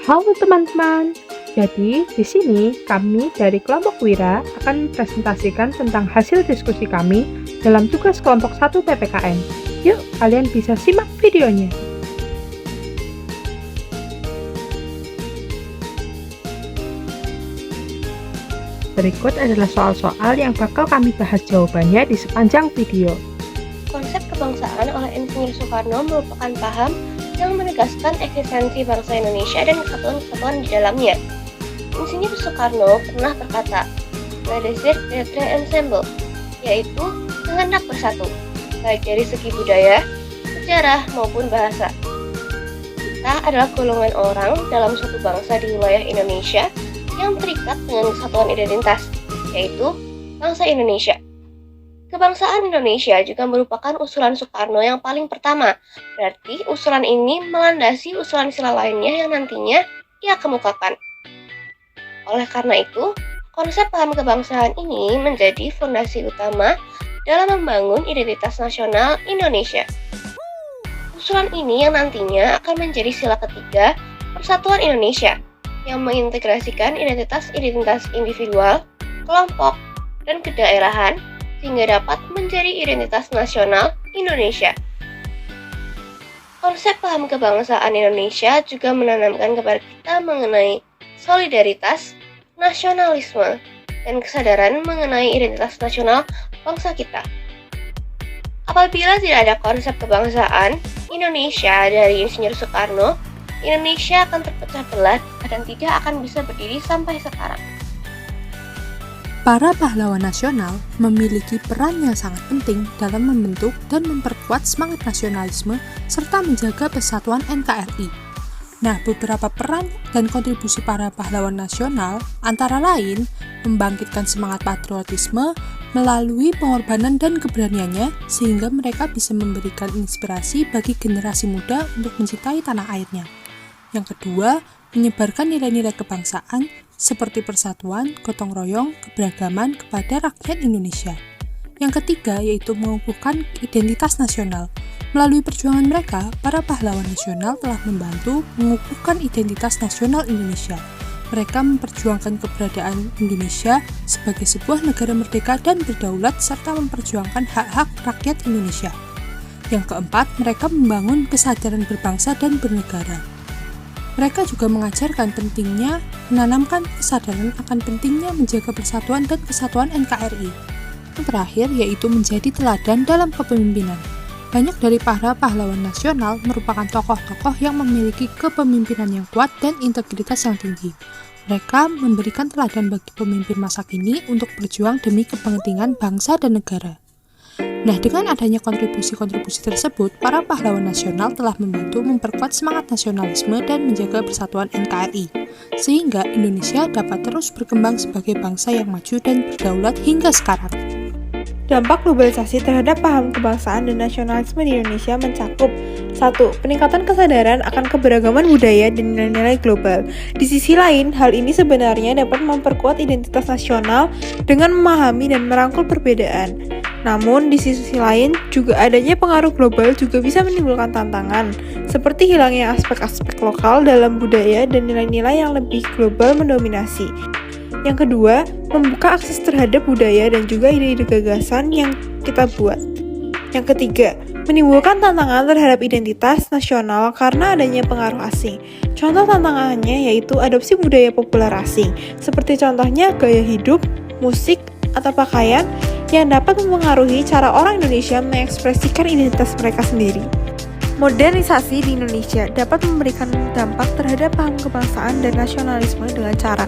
Halo teman-teman. Jadi, di sini kami dari kelompok Wira akan mempresentasikan tentang hasil diskusi kami dalam tugas kelompok 1 PPKN. Yuk, kalian bisa simak videonya. Berikut adalah soal-soal yang bakal kami bahas jawabannya di sepanjang video. Konsep kebangsaan oleh Insinyur Soekarno merupakan paham yang menegaskan eksistensi bangsa Indonesia dan kesatuan-kesatuan di dalamnya. Insinyur Soekarno pernah berkata, "La Desir d'être ensemble", yaitu menghendak bersatu, baik dari segi budaya, sejarah, maupun bahasa. Kita adalah golongan orang dalam suatu bangsa di wilayah Indonesia yang terikat dengan kesatuan identitas, yaitu bangsa Indonesia. Kebangsaan Indonesia juga merupakan usulan Soekarno yang paling pertama, berarti usulan ini melandasi usulan sila lainnya yang nantinya ia kemukakan. Oleh karena itu, konsep paham kebangsaan ini menjadi fondasi utama dalam membangun identitas nasional Indonesia. Usulan ini yang nantinya akan menjadi sila ketiga Persatuan Indonesia, yang mengintegrasikan identitas-identitas individual, kelompok, dan kedaerahan sehingga dapat menjadi identitas nasional Indonesia. Konsep paham kebangsaan Indonesia juga menanamkan kepada kita mengenai solidaritas, nasionalisme, dan kesadaran mengenai identitas nasional bangsa kita. Apabila tidak ada konsep kebangsaan Indonesia dari Insinyur Soekarno, Indonesia akan terpecah belah dan tidak akan bisa berdiri sampai sekarang. Para pahlawan nasional memiliki peran yang sangat penting dalam membentuk dan memperkuat semangat nasionalisme serta menjaga persatuan NKRI. Nah, beberapa peran dan kontribusi para pahlawan nasional antara lain membangkitkan semangat patriotisme melalui pengorbanan dan keberaniannya sehingga mereka bisa memberikan inspirasi bagi generasi muda untuk mencintai tanah airnya. Yang kedua, menyebarkan nilai-nilai kebangsaan seperti persatuan, gotong royong, keberagaman kepada rakyat Indonesia. Yang ketiga yaitu mengukuhkan identitas nasional. Melalui perjuangan mereka, para pahlawan nasional telah membantu mengukuhkan identitas nasional Indonesia. Mereka memperjuangkan keberadaan Indonesia sebagai sebuah negara merdeka dan berdaulat serta memperjuangkan hak-hak rakyat Indonesia. Yang keempat, mereka membangun kesadaran berbangsa dan bernegara. Mereka juga mengajarkan pentingnya menanamkan kesadaran akan pentingnya menjaga persatuan dan kesatuan NKRI. Yang terakhir yaitu menjadi teladan dalam kepemimpinan. Banyak dari para pahlawan nasional merupakan tokoh-tokoh yang memiliki kepemimpinan yang kuat dan integritas yang tinggi. Mereka memberikan teladan bagi pemimpin masa kini untuk berjuang demi kepentingan bangsa dan negara. Nah, dengan adanya kontribusi-kontribusi tersebut, para pahlawan nasional telah membantu memperkuat semangat nasionalisme dan menjaga persatuan NKRI, sehingga Indonesia dapat terus berkembang sebagai bangsa yang maju dan berdaulat hingga sekarang. Dampak globalisasi terhadap paham kebangsaan dan nasionalisme di Indonesia mencakup 1. Peningkatan kesadaran akan keberagaman budaya dan nilai-nilai global. Di sisi lain, hal ini sebenarnya dapat memperkuat identitas nasional dengan memahami dan merangkul perbedaan. Namun, di sisi lain, juga adanya pengaruh global juga bisa menimbulkan tantangan, seperti hilangnya aspek-aspek lokal dalam budaya dan nilai-nilai yang lebih global mendominasi. Yang kedua, membuka akses terhadap budaya dan juga ide-ide gagasan yang kita buat. Yang ketiga, menimbulkan tantangan terhadap identitas nasional karena adanya pengaruh asing. Contoh tantangannya yaitu adopsi budaya populer asing, seperti contohnya gaya hidup, musik, atau pakaian yang dapat mempengaruhi cara orang Indonesia mengekspresikan identitas mereka sendiri. Modernisasi di Indonesia dapat memberikan dampak terhadap paham kebangsaan dan nasionalisme dengan cara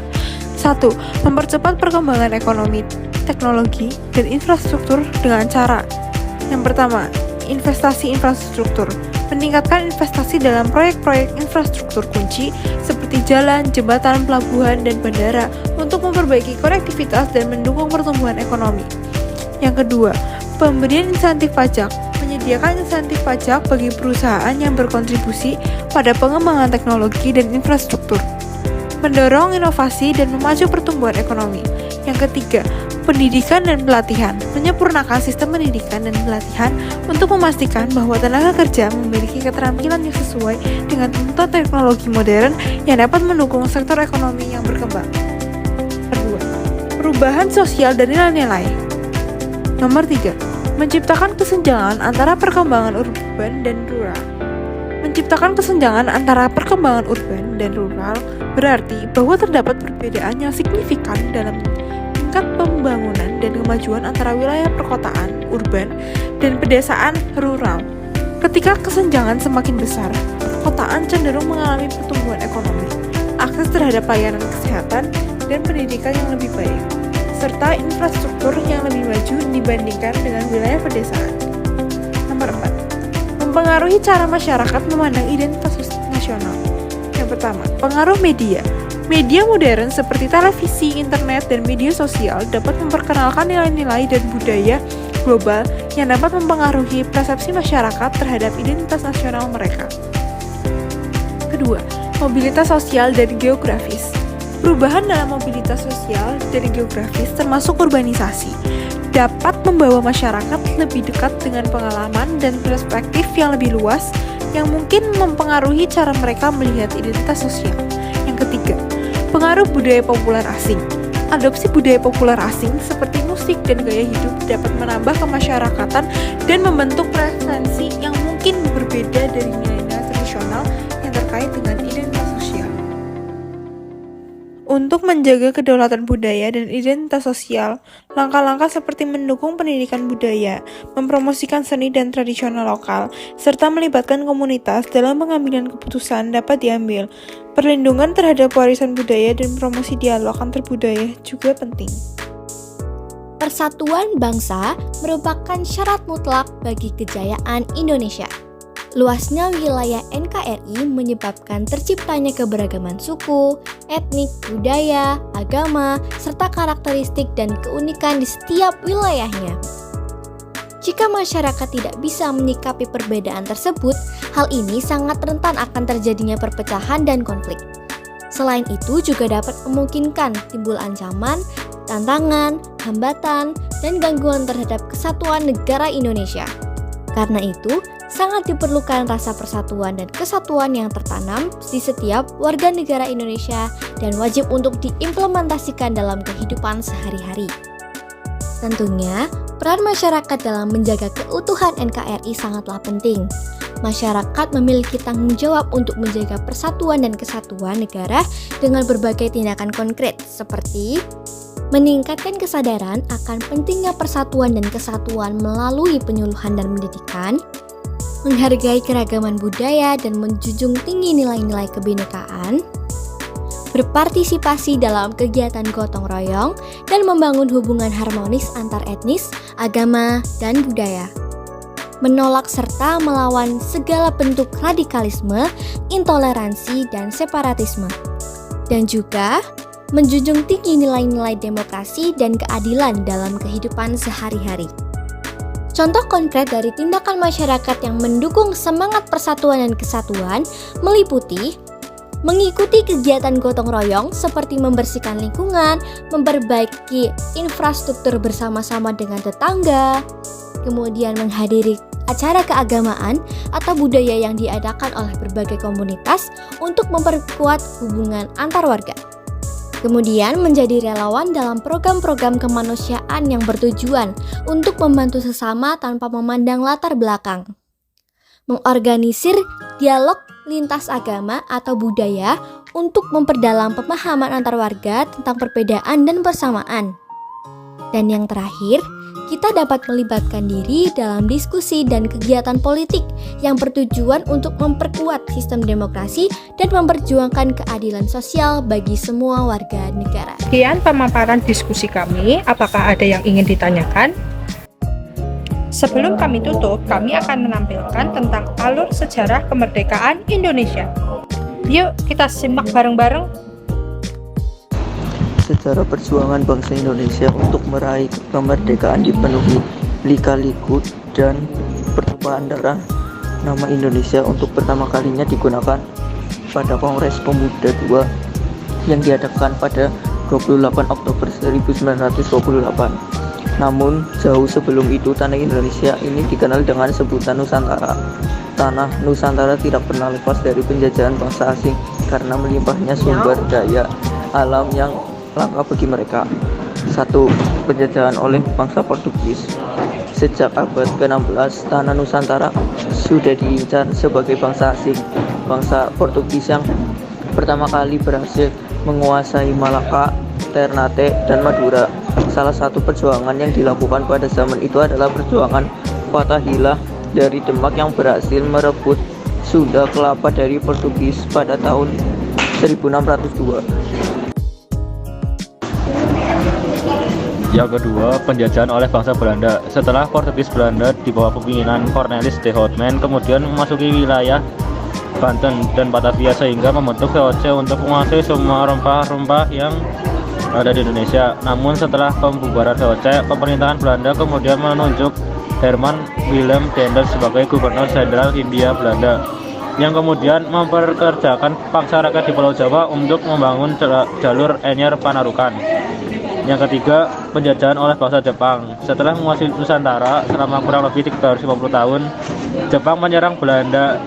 1. Mempercepat perkembangan ekonomi, teknologi, dan infrastruktur dengan cara yang pertama, investasi infrastruktur. Meningkatkan investasi dalam proyek-proyek infrastruktur kunci seperti jalan, jembatan, pelabuhan, dan bandara untuk memperbaiki konektivitas dan mendukung pertumbuhan ekonomi. Yang kedua, pemberian insentif pajak. Menyediakan insentif pajak bagi perusahaan yang berkontribusi pada pengembangan teknologi dan infrastruktur. Mendorong inovasi dan memacu pertumbuhan ekonomi. Yang ketiga, pendidikan dan pelatihan, menyempurnakan sistem pendidikan dan pelatihan untuk memastikan bahwa tenaga kerja memiliki keterampilan yang sesuai dengan tuntutan teknologi modern yang dapat mendukung sektor ekonomi yang berkembang. Kedua, perubahan sosial dan nilai-nilai. Nomor 3, menciptakan kesenjangan antara perkembangan urban dan rural. Menciptakan kesenjangan antara perkembangan urban dan rural berarti bahwa terdapat perbedaan yang signifikan dalam tingkat pembangunan dan kemajuan antara wilayah perkotaan, urban, dan pedesaan, rural. Ketika kesenjangan semakin besar, perkotaan cenderung mengalami pertumbuhan ekonomi, akses terhadap layanan kesehatan, dan pendidikan yang lebih baik, serta infrastruktur yang lebih maju dibandingkan dengan wilayah pedesaan. Nomor 4, mempengaruhi cara masyarakat memandang identitas nasional. Yang pertama, pengaruh media. Media modern seperti televisi, internet, dan media sosial dapat memperkenalkan nilai-nilai dan budaya global yang dapat mempengaruhi persepsi masyarakat terhadap identitas nasional mereka. Kedua, mobilitas sosial dan geografis. Perubahan dalam mobilitas sosial dan geografis termasuk urbanisasi dapat membawa masyarakat lebih dekat dengan pengalaman dan perspektif yang lebih luas yang mungkin mempengaruhi cara mereka melihat identitas sosial. Yang ketiga, pengaruh budaya populer asing. Adopsi budaya populer asing seperti musik dan gaya hidup dapat menambah kemasyarakatan dan membentuk preferensi yang mungkin berbeda dari nilai-nilai tradisional yang terkait dengan identitas sosial. Untuk menjaga kedaulatan budaya dan identitas sosial, langkah-langkah seperti mendukung pendidikan budaya, mempromosikan seni dan tradisional lokal, serta melibatkan komunitas dalam pengambilan keputusan dapat diambil. Perlindungan terhadap warisan budaya dan promosi dialog antar budaya juga penting. Persatuan bangsa merupakan syarat mutlak bagi kejayaan Indonesia. Luasnya wilayah NKRI menyebabkan terciptanya keberagaman suku, etnik, budaya, agama, serta karakteristik dan keunikan di setiap wilayahnya. Jika masyarakat tidak bisa menyikapi perbedaan tersebut, hal ini sangat rentan akan terjadinya perpecahan dan konflik. Selain itu juga dapat memungkinkan timbul ancaman, tantangan, hambatan, dan gangguan terhadap kesatuan negara Indonesia. Karena itu, sangat diperlukan rasa persatuan dan kesatuan yang tertanam di setiap warga negara Indonesia dan wajib untuk diimplementasikan dalam kehidupan sehari-hari. Tentunya, peran masyarakat dalam menjaga keutuhan NKRI sangatlah penting. Masyarakat memiliki tanggung jawab untuk menjaga persatuan dan kesatuan negara dengan berbagai tindakan konkret seperti meningkatkan kesadaran akan pentingnya persatuan dan kesatuan melalui penyuluhan dan pendidikan, menghargai keragaman budaya dan menjunjung tinggi nilai-nilai kebinekaan, berpartisipasi dalam kegiatan gotong royong, dan membangun hubungan harmonis antar etnis, agama, dan budaya. Menolak serta melawan segala bentuk radikalisme, intoleransi, dan separatisme. Dan juga menjunjung tinggi nilai-nilai demokrasi dan keadilan dalam kehidupan sehari-hari. Contoh konkret dari tindakan masyarakat yang mendukung semangat persatuan dan kesatuan meliputi mengikuti kegiatan gotong royong seperti membersihkan lingkungan, memperbaiki infrastruktur bersama-sama dengan tetangga, kemudian menghadiri acara keagamaan atau budaya yang diadakan oleh berbagai komunitas untuk memperkuat hubungan antar warga. Kemudian menjadi relawan dalam program-program kemanusiaan yang bertujuan untuk membantu sesama tanpa memandang latar belakang. Mengorganisir dialog lintas agama atau budaya untuk memperdalam pemahaman antar warga tentang perbedaan dan persamaan. Dan yang terakhir, kita dapat melibatkan diri dalam diskusi dan kegiatan politik yang bertujuan untuk memperkuat sistem demokrasi dan memperjuangkan keadilan sosial bagi semua warga negara. Sekian pemaparan diskusi kami. Apakah ada yang ingin ditanyakan? Sebelum kami tutup, kami akan menampilkan tentang alur sejarah kemerdekaan Indonesia. Yuk, kita simak bareng-bareng. Sejarah perjuangan bangsa Indonesia untuk meraih kemerdekaan dipenuhi lika-liku dan pertumpahan darah. Nama Indonesia untuk pertama kalinya digunakan pada Kongres Pemuda II yang diadakan pada 28 Oktober 1928. Namun, jauh sebelum itu tanah Indonesia ini dikenal dengan sebutan Nusantara. Tanah Nusantara tidak pernah lepas dari penjajahan bangsa asing karena melimpahnya sumber daya alam yang langka bagi mereka. 1. Penjajahan oleh bangsa Portugis. Sejak abad ke-16, tanah Nusantara sudah diincar sebagai bangsa asing. Bangsa Portugis yang pertama kali berhasil menguasai Malaka, Ternate, dan Madura. Salah satu perjuangan yang dilakukan pada zaman itu adalah perjuangan Fatahillah dari Demak yang berhasil merebut Sunda Kelapa dari Portugis pada tahun 1602. Yang kedua, penjajahan oleh bangsa Belanda. Setelah Portugis Belanda di bawah kepemimpinan Cornelis de Houtman kemudian memasuki wilayah Banten dan Batavia sehingga membentuk VOC untuk menguasai semua rempah-rempah yang ada di Indonesia. Namun setelah pembubaran VOC, pemerintahan Belanda kemudian menunjuk Herman Willem Dender sebagai Gubernur Jenderal Hindia Belanda yang kemudian memperkerjakan pangsa rakyat di Pulau Jawa untuk membangun jalur Anyer Panarukan. Yang ketiga, penjajahan oleh bangsa Jepang. Setelah menguasai Nusantara selama kurang lebih 350 tahun, Jepang menyerang Belanda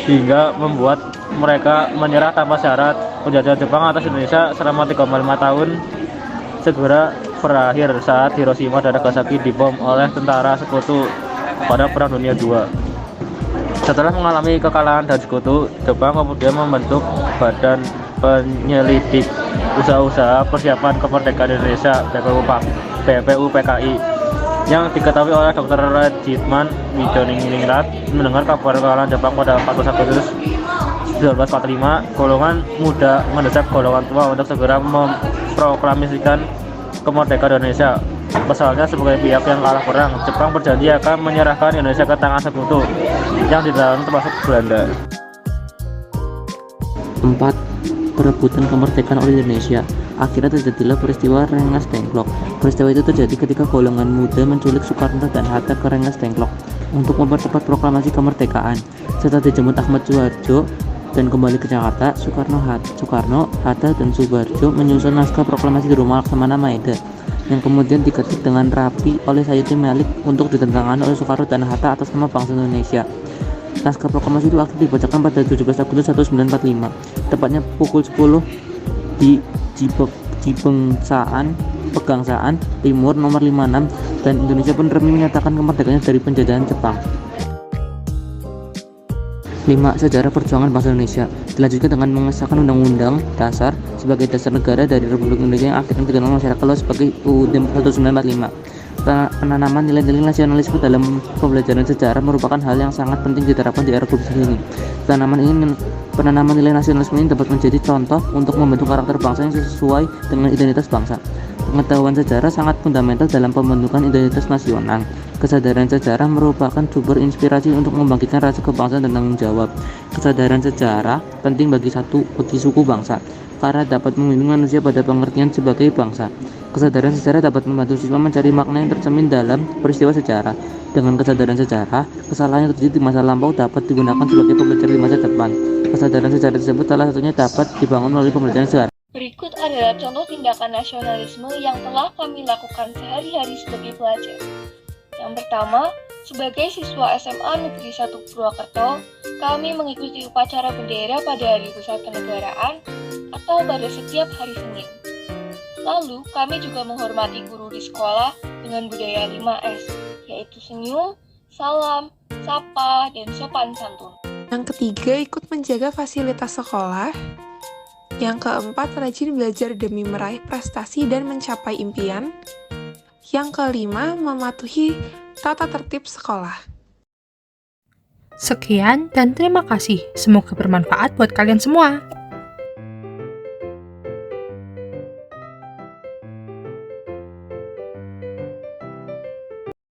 hingga membuat mereka menyerah tanpa syarat. Penjajahan Jepang atas Indonesia selama 3,5 tahun segera berakhir saat Hiroshima dan Nagasaki dibom oleh tentara sekutu pada Perang Dunia II. Setelah mengalami kekalahan dari sekutu, Jepang kemudian membentuk Badan Penyelidik Usaha-usaha Persiapan Kemerdekaan Indonesia (BPUPKI) yang diketahui oleh Dr. Regitman Wijoningrat. Mendengar kabar kekalahan Jepang pada 14 Agustus 1945, golongan muda mendesak golongan tua untuk segera memproklamasikan kemerdekaan Indonesia. Pasalnya, sebagai pihak yang kalah perang, Jepang berjanji akan menyerahkan Indonesia ke tangan sekutu yang di dalamnya termasuk Belanda. 4. Perebutan kemerdekaan oleh Indonesia. Akhirnya terjadilah peristiwa Rengas Dengklok. Peristiwa itu terjadi ketika golongan muda menculik Soekarno dan Hatta ke Rengas Dengklok untuk mempercepat proklamasi kemerdekaan. Setelah dijemput Ahmad Suharjo dan kembali ke Jakarta, Soekarno, Hatta, dan Suharjo menyusun naskah proklamasi di rumah Laksamana Maeda yang kemudian diketik dengan rapi oleh Sayuti Malik untuk ditandatangani oleh Soekarno dan Hatta atas nama bangsa Indonesia. Naskah proklamasi itu akan dibacakan pada 17 Agustus 1945, tepatnya pukul 10 di Pegangsaan Timur nomor 56, dan Indonesia pun resmi menyatakan kemerdekaannya dari penjajahan Jepang. 5. Sejarah perjuangan bangsa Indonesia. Dilanjutkan dengan mengesahkan Undang-Undang Dasar sebagai dasar negara dari Republik Indonesia yang akhirnya dikenal masyarakat luas sebagai UUD 1945. Penanaman nilai-nilai nasionalisme dalam pembelajaran sejarah merupakan hal yang sangat penting diterapkan di era globalisasi ini. Penanaman nilai nasionalisme ini dapat menjadi contoh untuk membentuk karakter bangsa yang sesuai dengan identitas bangsa. Pengetahuan sejarah sangat fundamental dalam pembentukan identitas nasional. Kesadaran sejarah merupakan sumber inspirasi untuk membangkitkan rasa kebangsaan dan tanggung jawab. Kesadaran sejarah penting bagi suku bangsa, karena dapat membimbing manusia pada pengertian sebagai bangsa. Kesadaran sejarah dapat membantu siswa mencari makna yang tercermin dalam peristiwa sejarah. Dengan kesadaran sejarah, kesalahan yang terjadi di masa lampau dapat digunakan sebagai pembelajaran di masa depan. Kesadaran sejarah tersebut salah satunya dapat dibangun melalui pembelajaran sejarah. Berikut adalah contoh tindakan nasionalisme yang telah kami lakukan sehari-hari sebagai pelajar. Yang pertama, sebagai siswa SMA Negeri 1 Purwokerto, kami mengikuti upacara bendera pada Hari Besar Kenegaraan atau pada setiap hari Senin. Lalu, kami juga menghormati guru di sekolah dengan budaya 5S, yaitu senyum, salam, sapa, dan sopan santun. Yang ketiga, ikut menjaga fasilitas sekolah. Yang keempat, rajin belajar demi meraih prestasi dan mencapai impian. Yang kelima, mematuhi tata tertib sekolah. Sekian dan terima kasih. Semoga bermanfaat buat kalian semua.